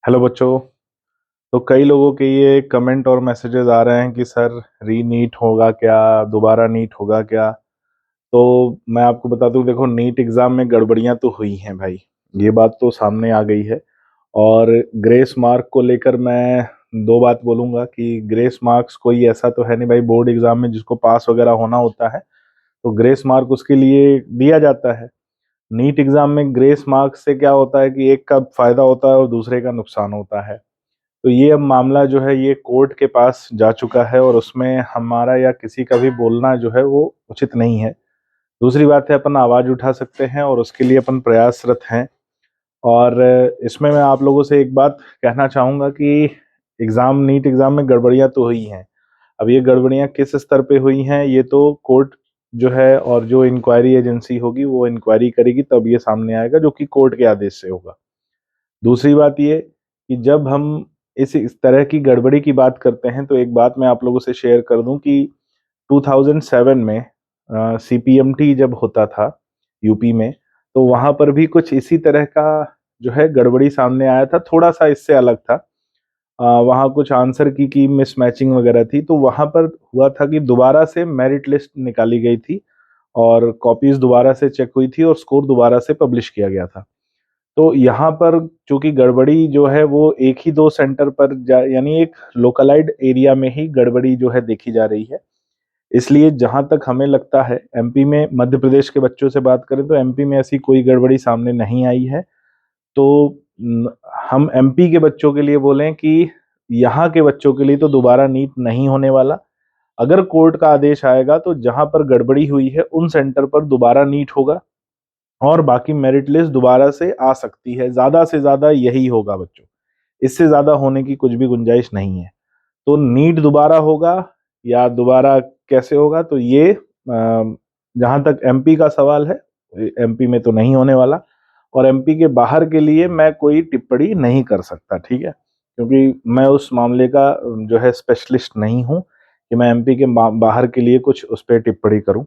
Hello बच्चों। तो कई लोगों के ये कमेंट और मैसेजेस आ रहे हैं कि सर री नीट होगा क्या, दोबारा नीट होगा क्या। तो मैं आपको बता दूं, देखो नीट एग्जाम में गड़बड़ियां तो हुई हैं भाई, ये बात तो सामने आ गई है। और ग्रेस मार्क को लेकर मैं दो बात बोलूंगा कि ग्रेस मार्क्स कोई ऐसा तो है नहीं भाई, बोर्ड एग्जाम में जिसको पास वगैरह होना होता है तो ग्रेस मार्क उसके लिए दिया जाता है। नीट एग्जाम में ग्रेस मार्क से क्या होता है कि एक का फायदा होता है और दूसरे का नुकसान होता है। तो ये अब मामला जो है ये कोर्ट के पास जा चुका है और उसमें हमारा या किसी का भी बोलना जो है वो उचित नहीं है। दूसरी बात है, अपन आवाज उठा सकते हैं और उसके लिए अपन प्रयासरत हैं। और इसमें मैं आप लोगों से एक बात कहना चाहूंगा कि नीट एग्जाम में गड़बड़ियां तो हुई हैं। अब ये गड़बड़ियां किस स्तर पे हुई हैं ये तो कोर्ट जो है और जो इंक्वायरी एजेंसी होगी वो इंक्वायरी करेगी, तब ये सामने आएगा जो कि कोर्ट के आदेश से होगा। दूसरी बात ये कि जब हम इस तरह की गड़बड़ी की बात करते हैं तो एक बात मैं आप लोगों से शेयर कर दूं कि 2007 में सीपीएमटी जब होता था यूपी में, तो वहां पर भी कुछ इसी तरह का जो है गड़बड़ी सामने आया था, थोड़ा सा इससे अलग था। वहाँ कुछ आंसर की मिसमैचिंग वगैरह थी, तो वहां पर हुआ था कि दोबारा से मेरिट लिस्ट निकाली गई थी और कॉपीज दोबारा से चेक हुई थी और स्कोर दोबारा से पब्लिश किया गया था। तो यहाँ पर चूंकि गड़बड़ी जो है वो एक ही दो सेंटर पर यानी एक लोकलाइज्ड एरिया में ही गड़बड़ी जो है देखी जा रही है। इसलिए जहां तक हमें लगता है एमपी में, मध्य प्रदेश के बच्चों से बात करें तो एमपी में ऐसी कोई गड़बड़ी सामने नहीं आई है। तो हम एमपी के बच्चों के लिए बोलें कि यहाँ के बच्चों के लिए तो दोबारा नीट नहीं होने वाला। अगर कोर्ट का आदेश आएगा तो जहां पर गड़बड़ी हुई है उन सेंटर पर दोबारा नीट होगा और बाकी मेरिट लिस्ट दोबारा से आ सकती है। ज्यादा से ज्यादा यही होगा बच्चों, इससे ज्यादा होने की कुछ भी गुंजाइश नहीं है। तो नीट दोबारा होगा या दोबारा कैसे होगा, तो ये जहां तक एमपी का सवाल है, एमपी में तो नहीं होने वाला। और एमपी के बाहर के लिए मैं कोई टिप्पणी नहीं कर सकता, ठीक है, क्योंकि मैं उस मामले का जो है स्पेशलिस्ट नहीं हूं कि मैं एमपी के बाहर के लिए कुछ उस पर टिप्पणी करूं।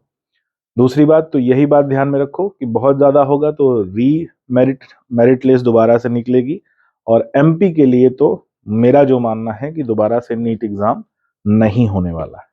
दूसरी बात तो यही बात ध्यान में रखो कि बहुत ज्यादा होगा तो री मेरिट मेरिट लिस्ट दोबारा से निकलेगी। और एमपी के लिए तो मेरा जो मानना है कि दोबारा से नीट एग्जाम नहीं होने वाला है।